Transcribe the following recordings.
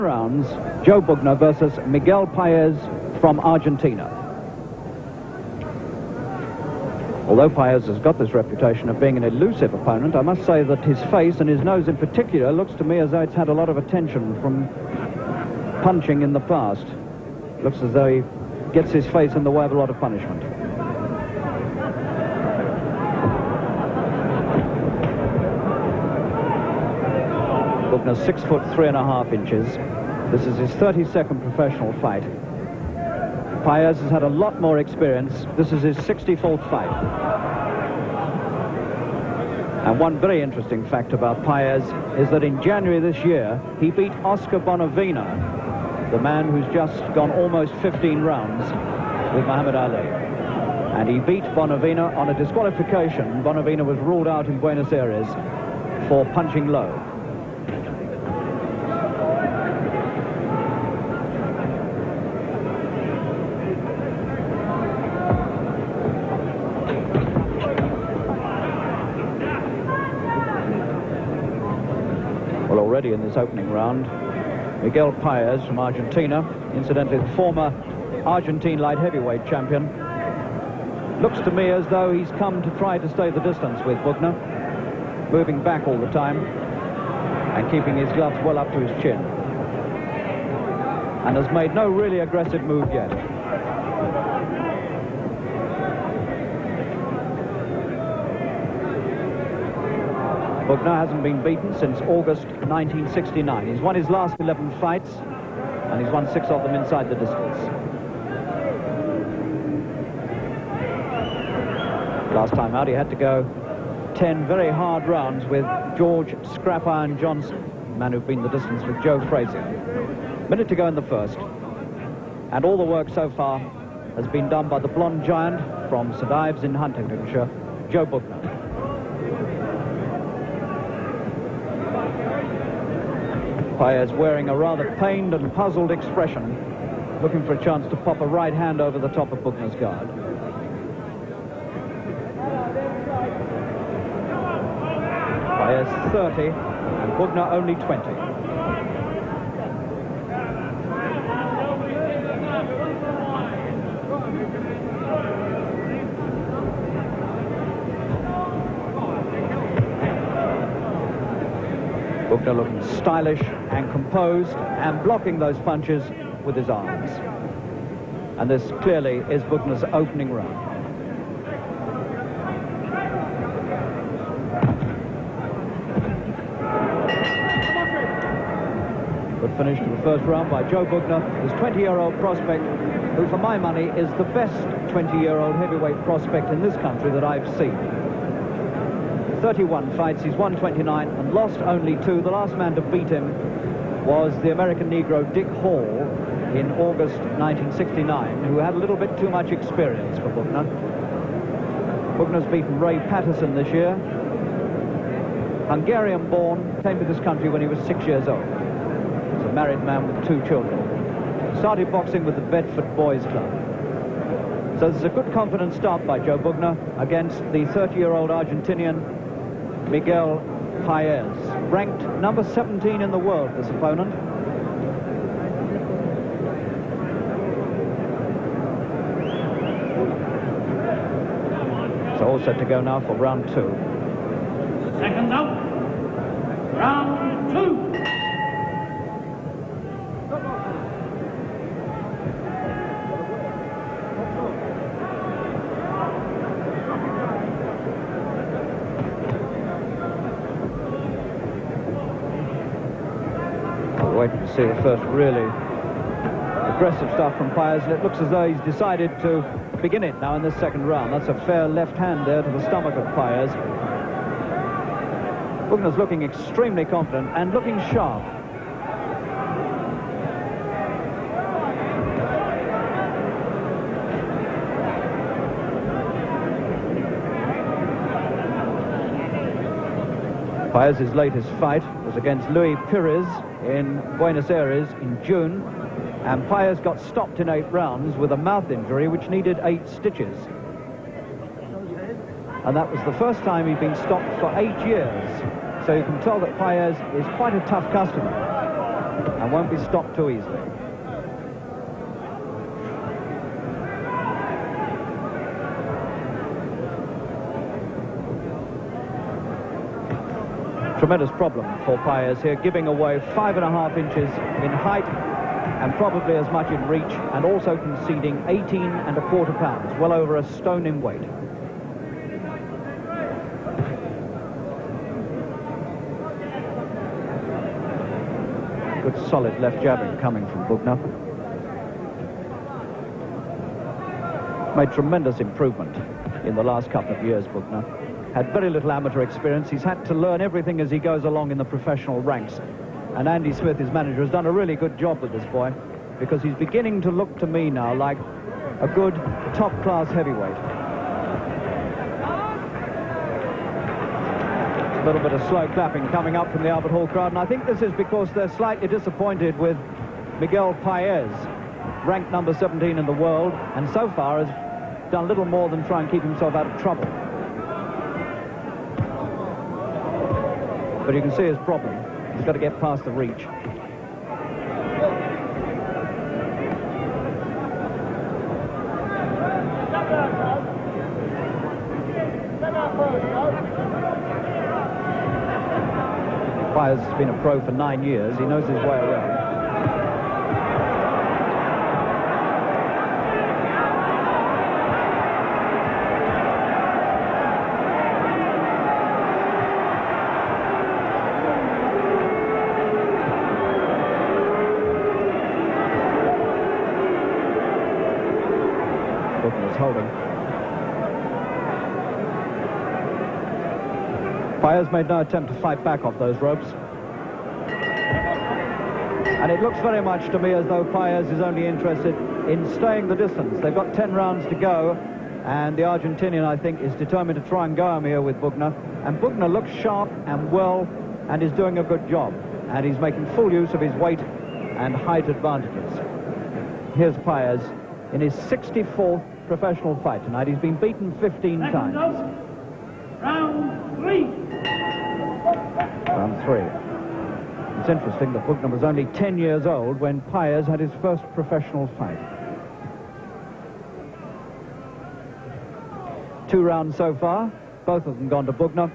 Rounds, Joe Bugner versus Miguel Paez from Argentina. Although Paez has got this reputation of being an elusive opponent, I must say that his face, and his nose in particular, looks to me as though it's had a lot of attention from punching in the past. Looks as though he gets his face in the way of a lot of punishment. Bugner's 6 foot 3.5 inches. This is his 32nd professional fight. Paez has had a lot more experience. This is his 64th fight. And one very interesting fact about Paez is that in January this year, he beat Oscar Bonavena, the man who's just gone almost 15 rounds with Muhammad Ali. And he beat Bonavena on a disqualification. Bonavena was ruled out in Buenos Aires for punching low. Well, already in this opening round, Miguel Paez from Argentina, incidentally the former Argentine light heavyweight champion, looks to me as though he's come to try to stay the distance with Bugner, moving back all the time and keeping his gloves well up to his chin, and has made no really aggressive move yet. Bugner hasn't been beaten since August 1969. He's won his last 11 fights, and he's won 6 of them inside the distance. Last time out, he had to go 10 very hard rounds with George Scrap Iron Johnson, the man who'd been the distance with Joe Frazier. Minute to go in the first, and all the work so far has been done by the blonde giant from St Ives in Huntingdonshire, Joe Bugner. Paez wearing a rather pained and puzzled expression, looking for a chance to pop a right hand over the top of Bugner's guard. Paez 30 and Bugner only 20. Bugner looking stylish and composed and blocking those punches with his arms. And this clearly is Bugner's opening round. Good finish to the first round by Joe Bugner, his 20-year-old prospect, who for my money is the best 20-year-old heavyweight prospect in this country that I've seen. 31 fights, he's won 29 and lost only 2. The last man to beat him was the American Negro Dick Hall in August 1969, who had a little bit too much experience for Bugner. Bugner's beaten Ray Patterson this year. Hungarian-born, came to this country when he was 6 years old. He's a married man with 2 children. Started boxing with the Bedford Boys Club. So there's a good confident start by Joe Bugner against the 30-year-old Argentinian Miguel Paez, ranked number 17 in the world, this opponent. So all set to go now for round 2. Second up, round 2. Waiting to see the first really aggressive stuff from Paez, and it looks as though he's decided to begin it now in this second round. That's a fair left hand there to the stomach of Paez. Bugner's looking extremely confident and looking sharp. Paez's latest fight was against Luis Pires in Buenos Aires in June, and Paez got stopped in 8 rounds with a mouth injury which needed 8 stitches. And that was the first time he'd been stopped for 8 years. So you can tell that Paez is quite a tough customer. and won't be stopped too easily. Tremendous problem for Paez here, giving away 5.5 inches in height and probably as much in reach, and also conceding 18.25 pounds, well over a stone in weight. Good solid left jabbing coming from Bugner. Made tremendous improvement in the last couple of years, Bugner. Had very little amateur experience. He's had to learn everything as he goes along in the professional ranks. And Andy Smith, his manager, has done a really good job with this boy, because he's beginning to look to me now like a good top-class heavyweight. A little bit of slow clapping coming up from the Albert Hall crowd, and I think this is because they're slightly disappointed with Miguel Paez, ranked number 17 in the world, and so far has done little more than try and keep himself out of trouble. But you can see his problem. He's got to get past the reach. Paez has been a pro for 9 years. He knows his way around. Bugner is holding. Paez made no attempt to fight back off those ropes. And it looks very much to me as though Paez is only interested in staying the distance. They've got 10 rounds to go, and the Argentinian, I think, is determined to try and go him here with Bugner. And Bugner looks sharp and well and is doing a good job. And he's making full use of his weight and height advantages. Here's Paez in his 64th professional fight tonight. He's been beaten 15 times. Round 3. Round 3. It's interesting that Bugner was only 10 years old when Paez had his first professional fight. 2 rounds so far, both of them gone to Bugner.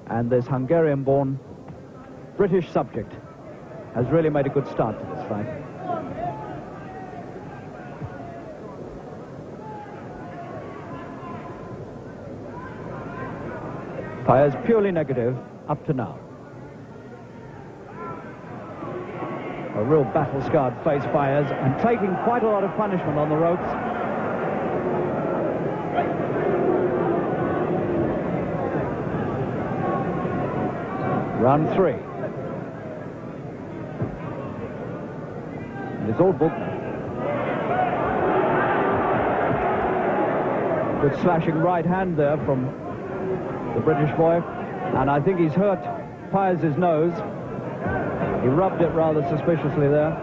And this Hungarian-born British subject has really made a good start to this fight. Paez purely negative up to now. A real battle-scarred face, Paez, and taking quite a lot of punishment on the ropes. Round 3. And it's all Bugner. Good slashing right hand there from the British boy, and I think he's hurt Paez's nose. He rubbed it rather suspiciously there.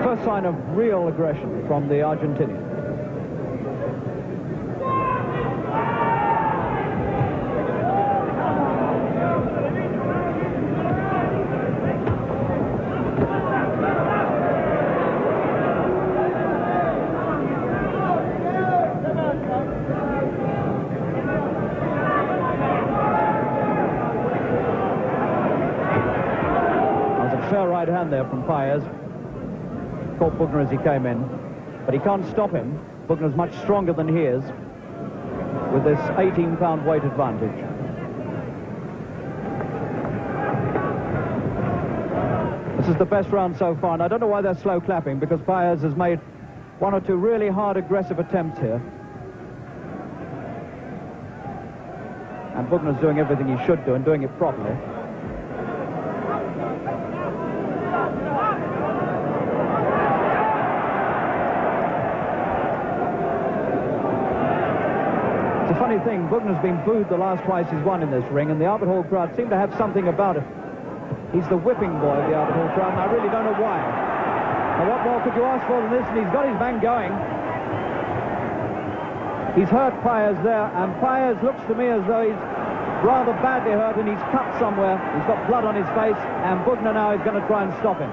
First sign of real aggression from the Argentinian. Fair right hand there from Paez. Caught Bugner as he came in, but he can't stop him. Bugner's much stronger than he is, with this 18-pound weight advantage. This is the best round so far, and I don't know why they're slow clapping, because Paez has made 1 or 2 really hard, aggressive attempts here. And Bugner's doing everything he should do and doing it properly. It's a funny thing, Bugner's been booed the last twice he's won in this ring, and the Albert Hall crowd seem to have something about it. He's the whipping boy of the Albert Hall crowd, and I really don't know why. Now, what more could you ask for than this? And he's got his man going. He's hurt Paez there, and Paez looks to me as though he's rather badly hurt, and he's cut somewhere. He's got blood on his face, and Bugner now is going to try and stop him.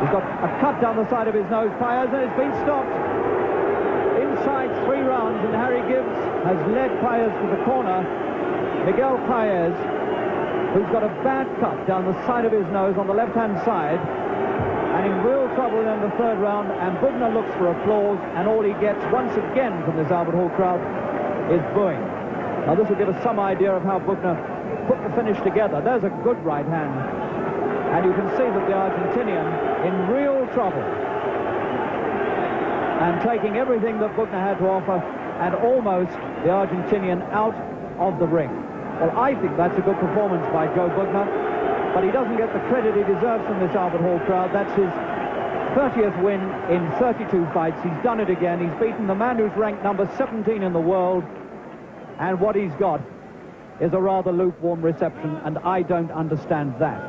He's got a cut down the side of his nose, Paez, and it's been stopped. Inside 3 rounds, and Harry Gibbs has led Paez to the corner. Miguel Paez, who's got a bad cut down the side of his nose on the left-hand side, and in real trouble in the 3rd round, and Bugner looks for applause, and all he gets once again from this Albert Hall crowd is booing. Now this will give us some idea of how Bugner put the finish together. There's a good right hand, and you can see that the Argentinian in real trouble, and taking everything that Bugner had to offer, and almost the Argentinian out of the ring. Well, I think that's a good performance by Joe Bugner, but he doesn't get the credit he deserves from this Albert Hall crowd. That's his 30th win in 32 fights. He's done it again. He's beaten the man who's ranked number 17 in the world, and what he's got is a rather lukewarm reception, and I don't understand that.